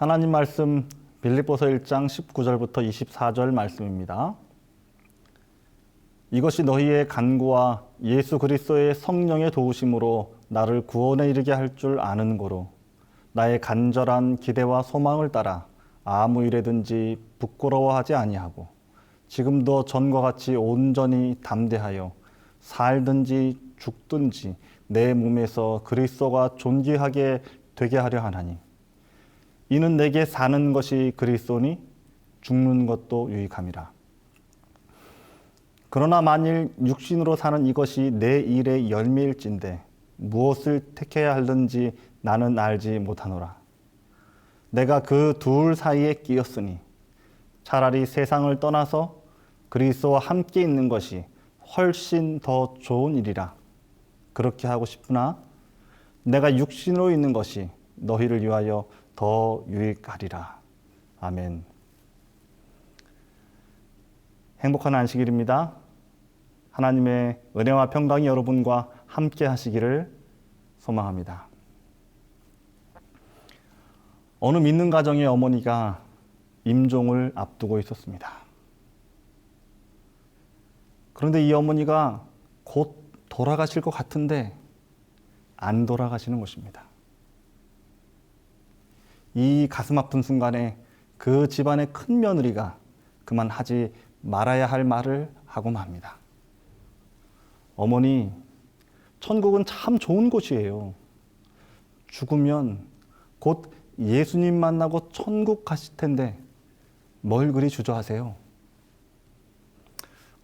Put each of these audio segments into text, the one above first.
하나님 말씀 빌립보서 1장 19절부터 24절 말씀입니다. 이것이 너희의 간구와 예수 그리스도의 성령의 도우심으로 나를 구원에 이르게 할 줄 아는 고로 나의 간절한 기대와 소망을 따라 아무 일에든지 부끄러워하지 아니하고 지금도 전과 같이 온전히 담대하여 살든지 죽든지 내 몸에서 그리스도가 존귀하게 되게 하려 하나니 이는 내게 사는 것이 그리스도니 죽는 것도 유익함이라. 그러나 만일 육신으로 사는 이것이 내 일의 열매일진데 무엇을 택해야 하든지 나는 알지 못하노라. 내가 그 둘 사이에 끼었으니 차라리 세상을 떠나서 그리스도와 함께 있는 것이 훨씬 더 좋은 일이라. 그렇게 하고 싶으나 내가 육신으로 있는 것이 너희를 위하여 더 유익하리라. 아멘. 행복한 안식일입니다. 하나님의 은혜와 평강이 여러분과 함께 하시기를 소망합니다. 어느 믿는 가정의 어머니가 임종을 앞두고 있었습니다. 그런데 이 어머니가 곧 돌아가실 것 같은데 안 돌아가시는 것입니다. 이 가슴 아픈 순간에 그 집안의 큰 며느리가 그만 하지 말아야 할 말을 하고 맙니다. 어머니, 천국은 참 좋은 곳이에요. 죽으면 곧 예수님 만나고 천국 가실 텐데 뭘 그리 주저하세요?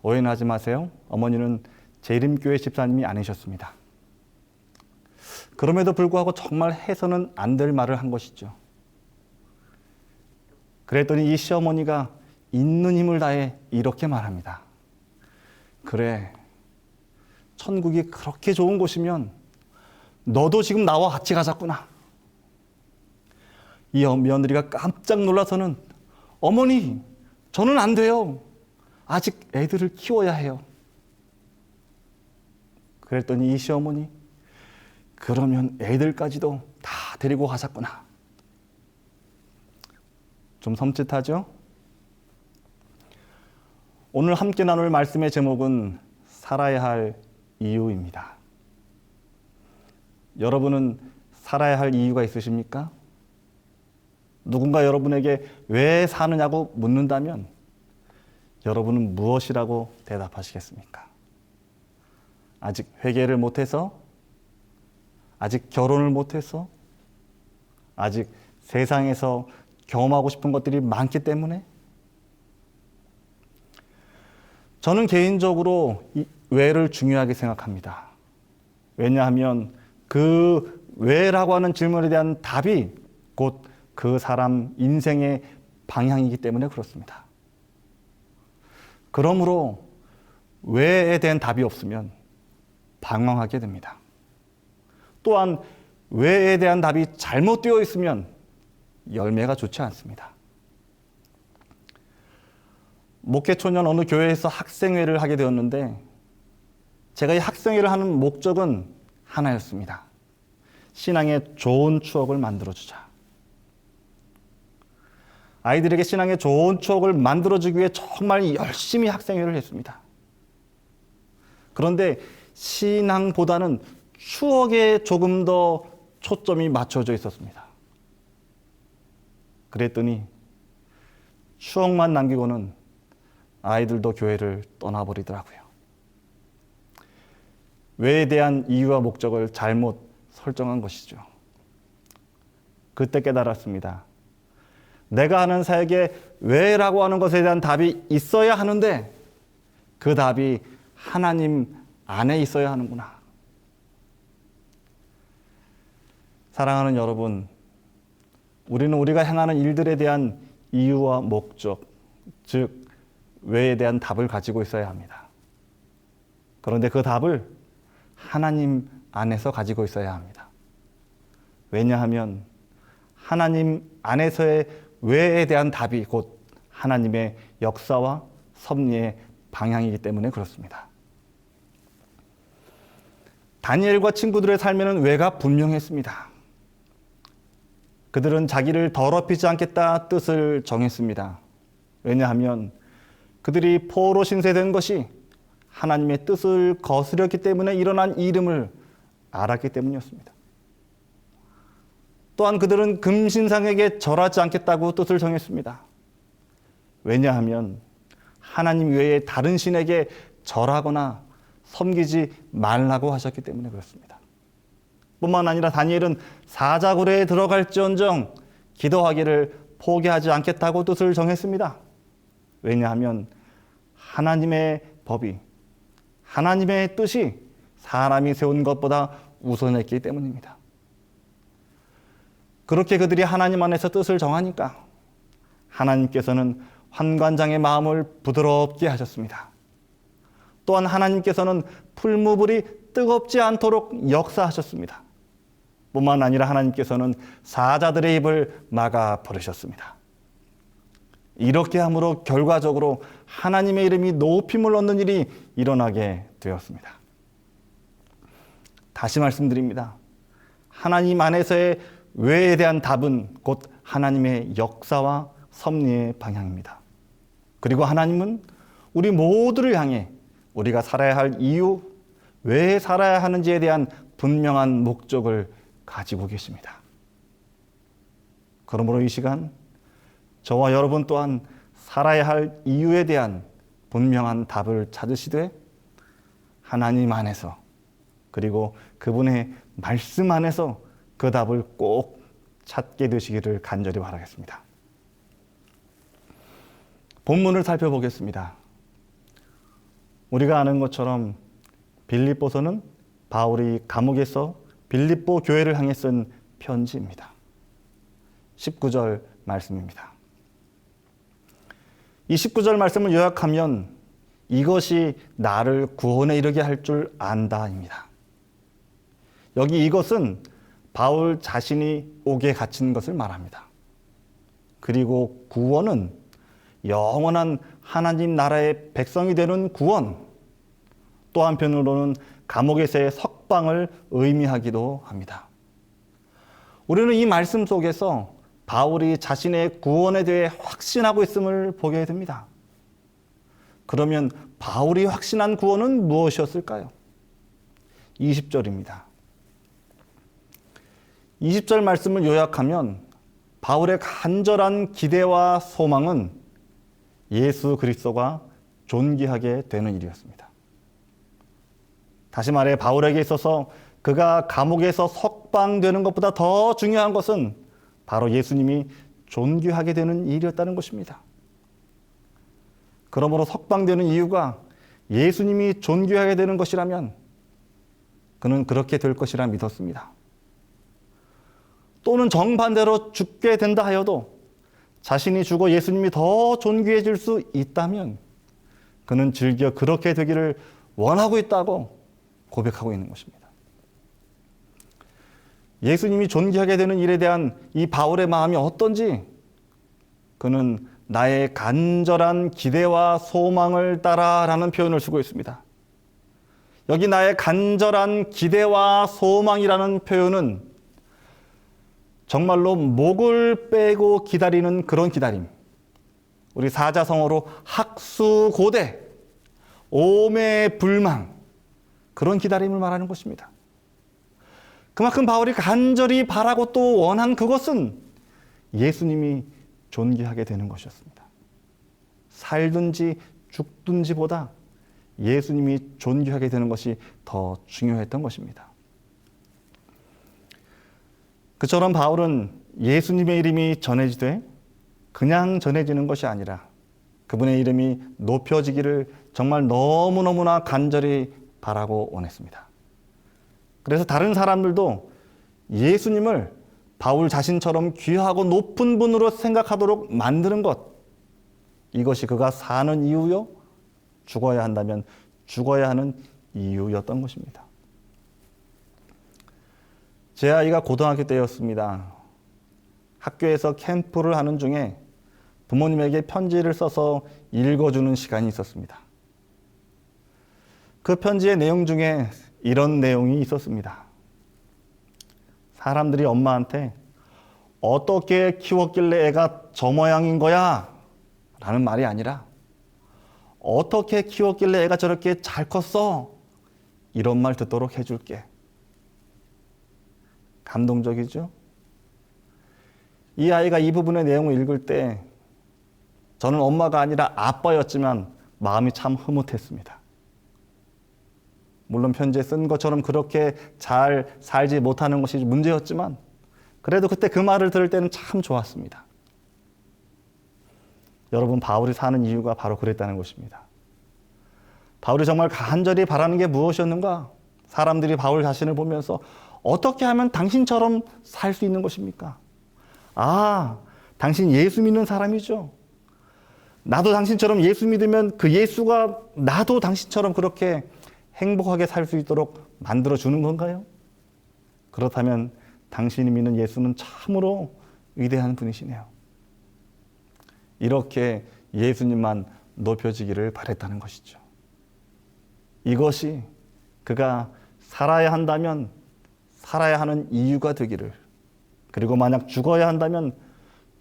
오해하지 마세요. 어머니는 재림교회 집사님이 아니셨습니다. 그럼에도 불구하고 정말 해서는 안 될 말을 한 것이죠. 그랬더니 이 시어머니가 있는 힘을 다해 이렇게 말합니다. 그래, 천국이 그렇게 좋은 곳이면 너도 지금 나와 같이 가자꾸나. 이 며느리가 깜짝 놀라서는 어머니, 저는 안 돼요. 아직 애들을 키워야 해요. 그랬더니 이 시어머니, 그러면 애들까지도 다 데리고 가자꾸나. 좀 섬찟하죠? 오늘 함께 나눌 말씀의 제목은 살아야 할 이유입니다. 여러분은 살아야 할 이유가 있으십니까? 누군가 여러분에게 왜 사느냐고 묻는다면 여러분은 무엇이라고 대답하시겠습니까? 아직 회개를 못해서? 아직 결혼을 못해서? 아직 세상에서 경험하고 싶은 것들이 많기 때문에? 저는 개인적으로 이 왜를 중요하게 생각합니다. 왜냐하면 그 왜라고 하는 질문에 대한 답이 곧 그 사람 인생의 방향이기 때문에 그렇습니다. 그러므로 왜에 대한 답이 없으면 방황하게 됩니다. 또한 왜에 대한 답이 잘못되어 있으면 열매가 좋지 않습니다. 목회초년 어느 교회에서 학생회를 하게 되었는데 제가 이 학생회를 하는 목적은 하나였습니다. 신앙의 좋은 추억을 만들어주자. 아이들에게 신앙의 좋은 추억을 만들어주기 위해 정말 열심히 학생회를 했습니다. 그런데 신앙보다는 추억에 조금 더 초점이 맞춰져 있었습니다. 그랬더니 추억만 남기고는 아이들도 교회를 떠나버리더라고요. 왜에 대한 이유와 목적을 잘못 설정한 것이죠. 그때 깨달았습니다. 내가 하는 사역에 왜라고 하는 것에 대한 답이 있어야 하는데 그 답이 하나님 안에 있어야 하는구나. 사랑하는 여러분, 우리는 우리가 행하는 일들에 대한 이유와 목적, 즉 왜에 대한 답을 가지고 있어야 합니다. 그런데 그 답을 하나님 안에서 가지고 있어야 합니다. 왜냐하면 하나님 안에서의 왜에 대한 답이 곧 하나님의 역사와 섭리의 방향이기 때문에 그렇습니다. 다니엘과 친구들의 삶에는 왜가 분명했습니다. 그들은 자기를 더럽히지 않겠다 뜻을 정했습니다. 왜냐하면 그들이 포로 신세된 것이 하나님의 뜻을 거스렸기 때문에 일어난 이름을 알았기 때문이었습니다. 또한 그들은 금신상에게 절하지 않겠다고 뜻을 정했습니다. 왜냐하면 하나님 외에 다른 신에게 절하거나 섬기지 말라고 하셨기 때문에 그렇습니다. 뿐만 아니라 다니엘은 사자굴에 들어갈지언정 기도하기를 포기하지 않겠다고 뜻을 정했습니다. 왜냐하면 하나님의 법이, 하나님의 뜻이 사람이 세운 것보다 우선했기 때문입니다. 그렇게 그들이 하나님 안에서 뜻을 정하니까 하나님께서는 환관장의 마음을 부드럽게 하셨습니다. 또한 하나님께서는 풀무불이 뜨겁지 않도록 역사하셨습니다. 뿐만 아니라 하나님께서는 사자들의 입을 막아 버리셨습니다. 이렇게 함으로 결과적으로 하나님의 이름이 높임을 얻는 일이 일어나게 되었습니다. 다시 말씀드립니다. 하나님 안에서의 왜에 대한 답은 곧 하나님의 역사와 섭리의 방향입니다. 그리고 하나님은 우리 모두를 향해 우리가 살아야 할 이유, 왜 살아야 하는지에 대한 분명한 목적을 가지고 계십니다. 그러므로 이 시간 저와 여러분 또한 살아야 할 이유에 대한 분명한 답을 찾으시되 하나님 안에서 그리고 그분의 말씀 안에서 그 답을 꼭 찾게 되시기를 간절히 바라겠습니다. 본문을 살펴보겠습니다. 우리가 아는 것처럼 빌립보서는 바울이 감옥에서 빌립보 교회를 향해 쓴 편지입니다. 19절 말씀입니다. 이 19절 말씀을 요약하면 이것이 나를 구원에 이르게 할 줄 안다입니다. 여기 이것은 바울 자신이 옥에 갇힌 것을 말합니다. 그리고 구원은 영원한 하나님 나라의 백성이 되는 구원, 또 한편으로는 감옥에서의 석방을 의미하기도 합니다. 우리는 이 말씀 속에서 바울이 자신의 구원에 대해 확신하고 있음을 보게 됩니다. 그러면 바울이 확신한 구원은 무엇이었을까요? 20절입니다. 20절 말씀을 요약하면 바울의 간절한 기대와 소망은 예수 그리스도가 존귀하게 되는 일이었습니다. 다시 말해 바울에게 있어서 그가 감옥에서 석방되는 것보다 더 중요한 것은 바로 예수님이 존귀하게 되는 일이었다는 것입니다. 그러므로 석방되는 이유가 예수님이 존귀하게 되는 것이라면 그는 그렇게 될 것이라 믿었습니다. 또는 정반대로 죽게 된다 하여도 자신이 죽어 예수님이 더 존귀해질 수 있다면 그는 즐겨 그렇게 되기를 원하고 있다고 고백하고 있는 것입니다. 예수님이 존귀하게 되는 일에 대한 이 바울의 마음이 어떤지 그는 나의 간절한 기대와 소망을 따라라는 표현을 쓰고 있습니다. 여기 나의 간절한 기대와 소망이라는 표현은 정말로 목을 빼고 기다리는 그런 기다림. 우리 사자성어로 학수고대, 오매불망, 그런 기다림을 말하는 것입니다. 그만큼 바울이 간절히 바라고 또 원한 그것은 예수님이 존귀하게 되는 것이었습니다. 살든지 죽든지보다 예수님이 존귀하게 되는 것이 더 중요했던 것입니다. 그처럼 바울은 예수님의 이름이 전해지되 그냥 전해지는 것이 아니라 그분의 이름이 높여지기를 정말 너무너무나 간절히 바라고 원했습니다. 그래서 다른 사람들도 예수님을 바울 자신처럼 귀하고 높은 분으로 생각하도록 만드는 것, 이것이 그가 사는 이유요, 죽어야 한다면 죽어야 하는 이유였던 것입니다. 제 아이가 고등학교 때였습니다. 학교에서 캠프를 하는 중에 부모님에게 편지를 써서 읽어주는 시간이 있었습니다. 그 편지의 내용 중에 이런 내용이 있었습니다. 사람들이 엄마한테 어떻게 키웠길래 애가 저 모양인 거야? 라는 말이 아니라 어떻게 키웠길래 애가 저렇게 잘 컸어? 이런 말 듣도록 해줄게. 감동적이죠? 이 아이가 이 부분의 내용을 읽을 때 저는 엄마가 아니라 아빠였지만 마음이 참 흐뭇했습니다. 물론 편지에 쓴 것처럼 그렇게 잘 살지 못하는 것이 문제였지만 그래도 그때 그 말을 들을 때는 참 좋았습니다. 여러분, 바울이 사는 이유가 바로 그랬다는 것입니다. 바울이 정말 간절히 바라는 게 무엇이었는가? 사람들이 바울 자신을 보면서 어떻게 하면 당신처럼 살 수 있는 것입니까? 아, 당신 예수 믿는 사람이죠. 나도 당신처럼 예수 믿으면 그 예수가 나도 당신처럼 그렇게 행복하게 살 수 있도록 만들어주는 건가요? 그렇다면 당신이 믿는 예수는 참으로 위대한 분이시네요. 이렇게 예수님만 높여지기를 바랬다는 것이죠. 이것이 그가 살아야 한다면 살아야 하는 이유가 되기를, 그리고 만약 죽어야 한다면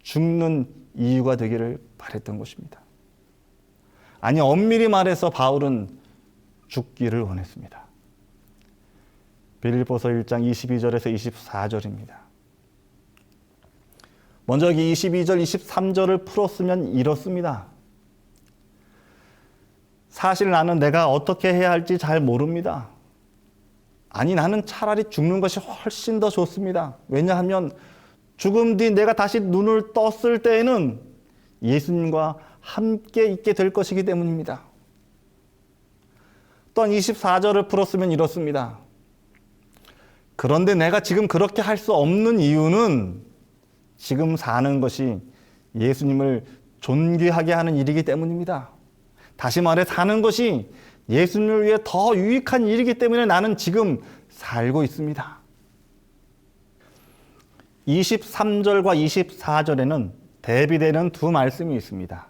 죽는 이유가 되기를 바랬던 것입니다. 아니, 엄밀히 말해서 바울은 죽기를 원했습니다. 빌립보서 1장 22절에서 24절입니다. 먼저 이 22절, 23절을 풀었으면 이렇습니다. 사실 나는 내가 어떻게 해야 할지 잘 모릅니다. 아니, 나는 차라리 죽는 것이 훨씬 더 좋습니다. 왜냐하면 죽음 뒤 내가 다시 눈을 떴을 때에는 예수님과 함께 있게 될 것이기 때문입니다. 또한 24절을 풀었으면 이렇습니다. 그런데 내가 지금 그렇게 할 수 없는 이유는 지금 사는 것이 예수님을 존귀하게 하는 일이기 때문입니다. 다시 말해 사는 것이 예수님을 위해 더 유익한 일이기 때문에 나는 지금 살고 있습니다. 23절과 24절에는 대비되는 두 말씀이 있습니다.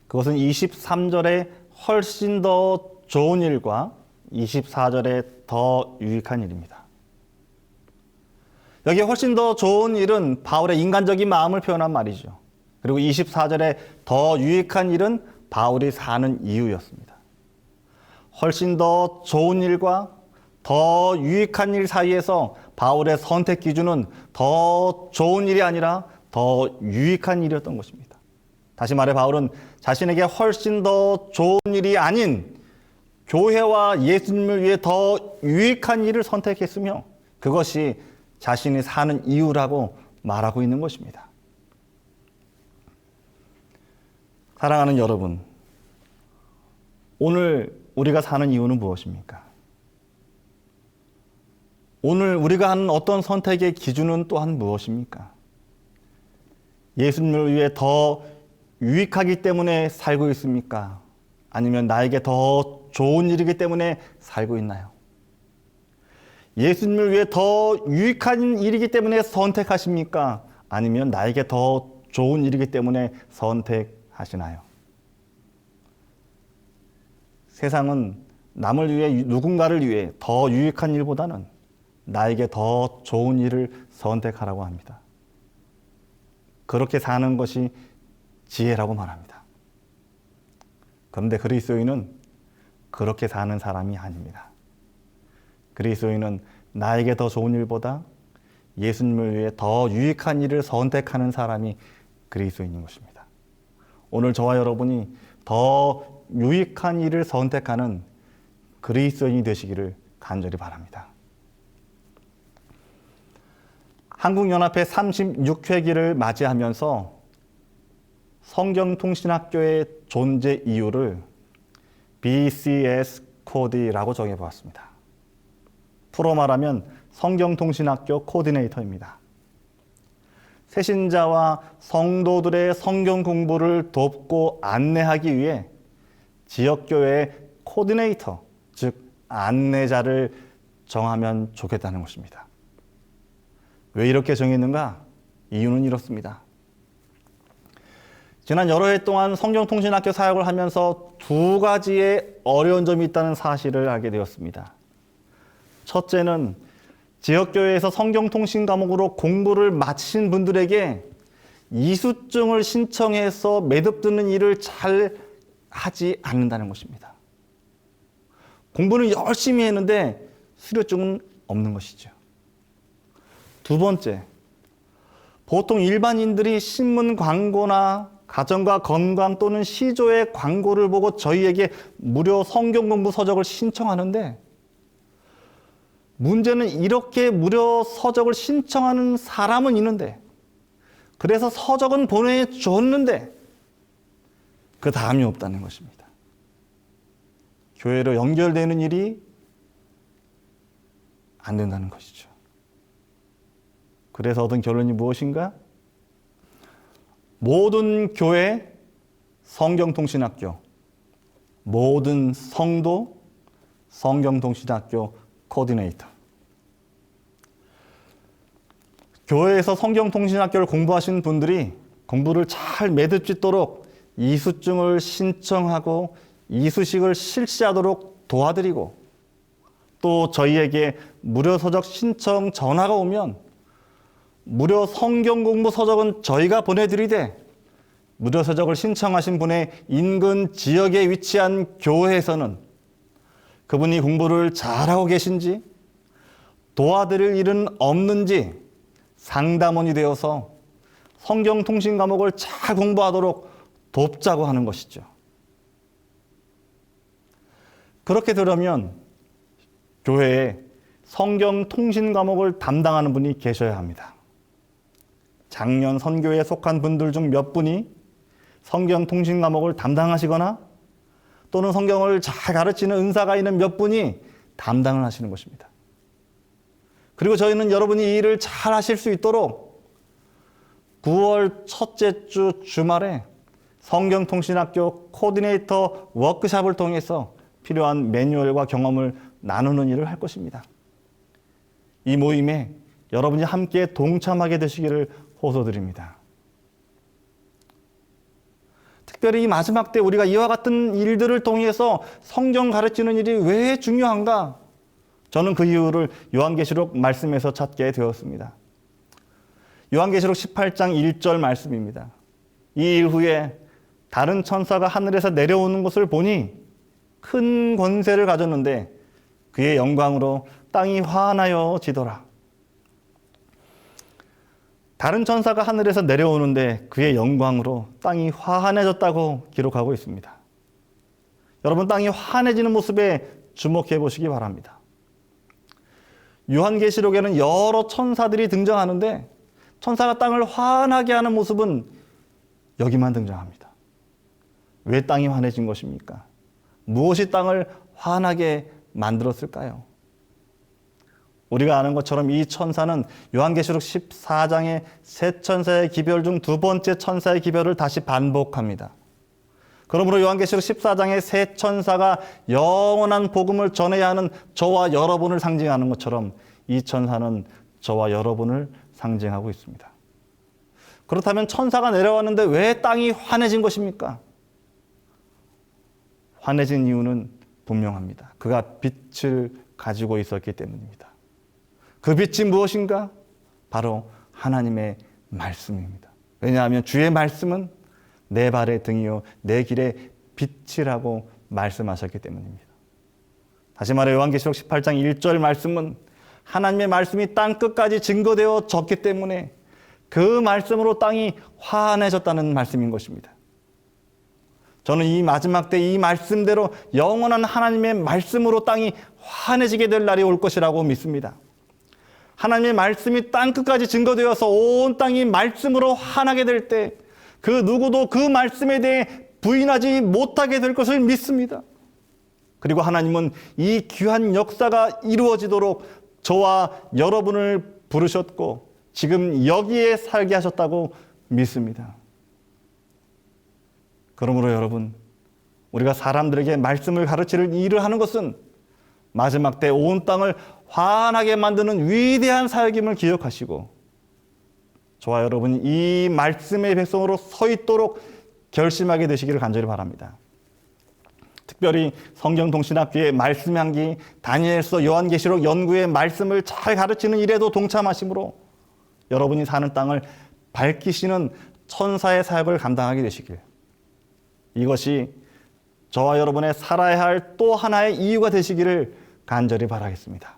그것은 23절에 훨씬 더 좋은 일과 24절에 더 유익한 일입니다. 여기 훨씬 더 좋은 일은 바울의 인간적인 마음을 표현한 말이죠. 그리고 24절에 더 유익한 일은 바울이 사는 이유였습니다. 훨씬 더 좋은 일과 더 유익한 일 사이에서 바울의 선택 기준은 더 좋은 일이 아니라 더 유익한 일이었던 것입니다. 다시 말해 바울은 자신에게 훨씬 더 좋은 일이 아닌 교회와 예수님을 위해 더 유익한 일을 선택했으며 그것이 자신이 사는 이유라고 말하고 있는 것입니다. 사랑하는 여러분, 오늘 우리가 사는 이유는 무엇입니까? 오늘 우리가 하는 어떤 선택의 기준은 또한 무엇입니까? 예수님을 위해 더 유익하기 때문에 살고 있습니까? 아니면 나에게 더 좋은 일이기 때문에 살고 있나요? 예수님을 위해 더 유익한 일이기 때문에 선택하십니까? 아니면 나에게 더 좋은 일이기 때문에 선택하시나요? 세상은 남을 위해, 누군가를 위해 더 유익한 일보다는 나에게 더 좋은 일을 선택하라고 합니다. 그렇게 사는 것이 지혜라고 말합니다. 그런데 그리스도인은 그렇게 사는 사람이 아닙니다. 그리스도인은 나에게 더 좋은 일보다 예수님을 위해 더 유익한 일을 선택하는 사람이 그리스도인인 것입니다. 오늘 저와 여러분이 더 유익한 일을 선택하는 그리스도인이 되시기를 간절히 바랍니다. 한국연합회 36회기를 맞이하면서 성경통신학교의 존재 이유를 BCS 코디라고 정해보았습니다. 풀어 말하면 성경통신학교 코디네이터입니다. 새신자와 성도들의 성경 공부를 돕고 안내하기 위해 지역교회의 코디네이터, 즉 안내자를 정하면 좋겠다는 것입니다. 왜 이렇게 정했는가? 이유는 이렇습니다. 지난 여러 해 동안 성경통신학교 사역을 하면서 두 가지의 어려운 점이 있다는 사실을 알게 되었습니다. 첫째는 지역교회에서 성경통신 과목으로 공부를 마치신 분들에게 이수증을 신청해서 매듭 드는 일을 잘 하지 않는다는 것입니다. 공부는 열심히 했는데 수료증은 없는 것이죠. 두 번째, 보통 일반인들이 신문 광고나 가정과 건강 또는 시조의 광고를 보고 저희에게 무료 성경 공부 서적을 신청하는데, 문제는 이렇게 무료 서적을 신청하는 사람은 있는데, 그래서 서적은 보내줬는데 그 다음이 없다는 것입니다. 교회로 연결되는 일이 안 된다는 것이죠. 그래서 얻은 결론이 무엇인가? 모든 교회 성경통신학교, 모든 성도 성경통신학교 코디네이터. 교회에서 성경통신학교를 공부하신 분들이 공부를 잘 매듭짓도록 이수증을 신청하고 이수식을 실시하도록 도와드리고, 또 저희에게 무료 서적 신청 전화가 오면 무료 성경 공부 서적은 저희가 보내드리되, 무료 서적을 신청하신 분의 인근 지역에 위치한 교회에서는 그분이 공부를 잘하고 계신지, 도와드릴 일은 없는지 상담원이 되어서 성경 통신 과목을 잘 공부하도록 돕자고 하는 것이죠. 그렇게 들으면 교회에 성경 통신 과목을 담당하는 분이 계셔야 합니다. 작년 선교에 속한 분들 중 몇 분이 성경 통신 과목을 담당하시거나 또는 성경을 잘 가르치는 은사가 있는 몇 분이 담당을 하시는 것입니다. 그리고 저희는 여러분이 이 일을 잘 하실 수 있도록 9월 첫째 주 주말에 성경통신학교 코디네이터 워크숍을 통해서 필요한 매뉴얼과 경험을 나누는 일을 할 것입니다. 이 모임에 여러분이 함께 동참하게 되시기를 호소드립니다. 특별히 이 마지막 때 우리가 이와 같은 일들을 통해서 성경 가르치는 일이 왜 중요한가? 저는 그 이유를 요한계시록 말씀에서 찾게 되었습니다. 요한계시록 18장 1절 말씀입니다. 이 일 후에 다른 천사가 하늘에서 내려오는 것을 보니 큰 권세를 가졌는데 그의 영광으로 땅이 환하여 지더라. 다른 천사가 하늘에서 내려오는데 그의 영광으로 땅이 환해졌다고 기록하고 있습니다. 여러분, 땅이 환해지는 모습에 주목해 보시기 바랍니다. 요한계시록에는 여러 천사들이 등장하는데 천사가 땅을 환하게 하는 모습은 여기만 등장합니다. 왜 땅이 환해진 것입니까? 무엇이 땅을 환하게 만들었을까요? 우리가 아는 것처럼 이 천사는 요한계시록 14장의 세 천사의 기별 중 두 번째 천사의 기별을 다시 반복합니다. 그러므로 요한계시록 14장의 세 천사가 영원한 복음을 전해야 하는 저와 여러분을 상징하는 것처럼 이 천사는 저와 여러분을 상징하고 있습니다. 그렇다면 천사가 내려왔는데 왜 땅이 환해진 것입니까? 환해진 이유는 분명합니다. 그가 빛을 가지고 있었기 때문입니다. 그 빛이 무엇인가? 바로 하나님의 말씀입니다. 왜냐하면 주의 말씀은 내 발의 등이요 내 길의 빛이라고 말씀하셨기 때문입니다. 다시 말해 요한계시록 18장 1절 말씀은 하나님의 말씀이 땅 끝까지 증거되어졌기 때문에 그 말씀으로 땅이 환해졌다는 말씀인 것입니다. 저는 이 마지막 때 이 말씀대로 영원한 하나님의 말씀으로 땅이 환해지게 될 날이 올 것이라고 믿습니다. 하나님의 말씀이 땅 끝까지 증거되어서 온 땅이 말씀으로 환하게 될 때 그 누구도 그 말씀에 대해 부인하지 못하게 될 것을 믿습니다. 그리고 하나님은 이 귀한 역사가 이루어지도록 저와 여러분을 부르셨고 지금 여기에 살게 하셨다고 믿습니다. 그러므로 여러분, 우리가 사람들에게 말씀을 가르치는 일을 하는 것은 마지막 때 온 땅을 환하게 만드는 위대한 사역임을 기억하시고 저와 여러분이 이 말씀의 백성으로 서 있도록 결심하게 되시기를 간절히 바랍니다. 특별히 성경동신학교의 말씀 향기, 다니엘서, 요한계시록 연구의 말씀을 잘 가르치는 일에도 동참하심으로 여러분이 사는 땅을 밝히시는 천사의 사역을 감당하게 되시길, 이것이 저와 여러분의 살아야 할 또 하나의 이유가 되시기를 간절히 바라겠습니다.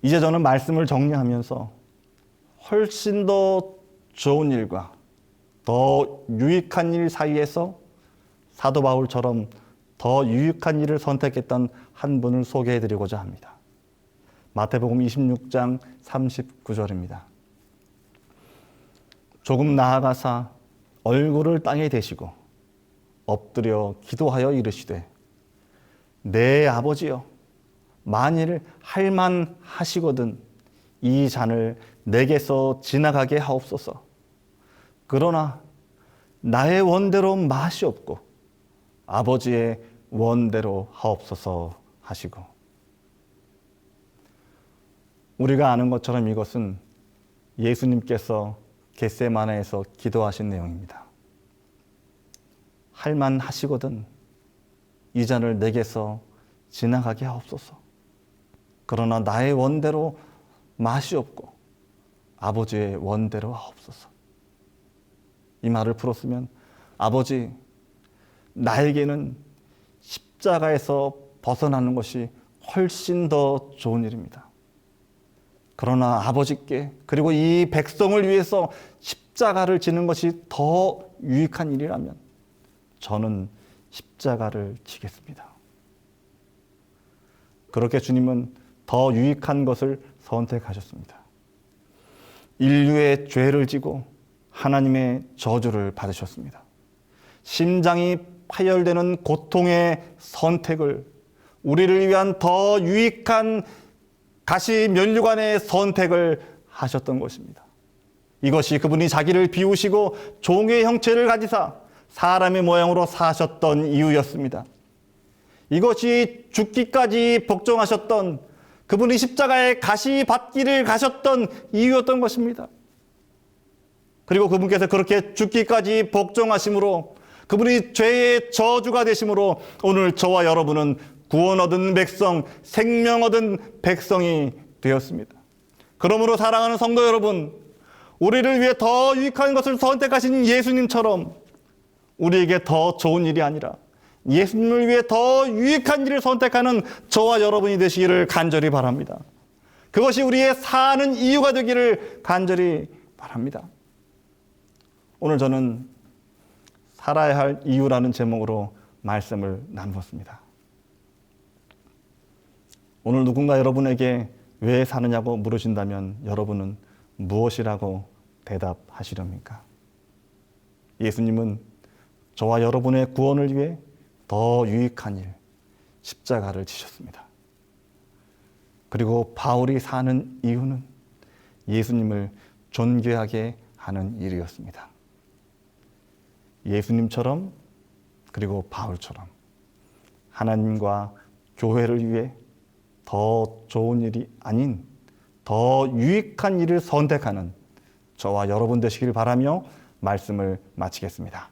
이제 저는 말씀을 정리하면서 훨씬 더 좋은 일과 더 유익한 일 사이에서 사도 바울처럼 더 유익한 일을 선택했던 한 분을 소개해드리고자 합니다. 마태복음 26장 39절입니다. 조금 나아가사 얼굴을 땅에 대시고 엎드려 기도하여 이르시되, 내 아버지여, 만일 할만하시거든 이 잔을 내게서 지나가게 하옵소서. 그러나 나의 원대로 마시옵고 아버지의 원대로 하옵소서 하시고, 우리가 아는 것처럼 이것은 예수님께서 겟세마네에서 기도하신 내용입니다. 할만하시거든 이 잔을 내게서 지나가게 하옵소서. 그러나 나의 원대로 마시옵고 아버지의 원대로 하옵소서. 이 말을 풀었으면, 아버지, 나에게는 십자가에서 벗어나는 것이 훨씬 더 좋은 일입니다. 그러나 아버지께, 그리고 이 백성을 위해서 십자가를 지는 것이 더 유익한 일이라면 저는 십자가를 지겠습니다. 그렇게 주님은 더 유익한 것을 선택하셨습니다. 인류의 죄를 지고 하나님의 저주를 받으셨습니다. 심장이 파열되는 고통의 선택을 우리를 위한 더 유익한 가시 면류관의 선택을 하셨던 것입니다. 이것이 그분이 자기를 비우시고 종의 형체를 가지사 사람의 모양으로 사셨던 이유였습니다. 이것이 죽기까지 복종하셨던, 그분이 십자가에 가시 받기를 가셨던 이유였던 것입니다. 그리고 그분께서 그렇게 죽기까지 복종하심으로, 그분이 죄의 저주가 되심으로 오늘 저와 여러분은 구원 얻은 백성, 생명 얻은 백성이 되었습니다. 그러므로 사랑하는 성도 여러분, 우리를 위해 더 유익한 것을 선택하신 예수님처럼 우리에게 더 좋은 일이 아니라 예수님을 위해 더 유익한 일을 선택하는 저와 여러분이 되시기를 간절히 바랍니다. 그것이 우리의 사는 이유가 되기를 간절히 바랍니다. 오늘 저는 살아야 할 이유라는 제목으로 말씀을 나누었습니다. 오늘 누군가 여러분에게 왜 사느냐고 물으신다면 여러분은 무엇이라고 대답하시렵니까? 예수님은 저와 여러분의 구원을 위해 더 유익한 일, 십자가를 지셨습니다. 그리고 바울이 사는 이유는 예수님을 존귀하게 하는 일이었습니다. 예수님처럼, 그리고 바울처럼 하나님과 교회를 위해 더 좋은 일이 아닌 더 유익한 일을 선택하는 저와 여러분 되시길 바라며 말씀을 마치겠습니다.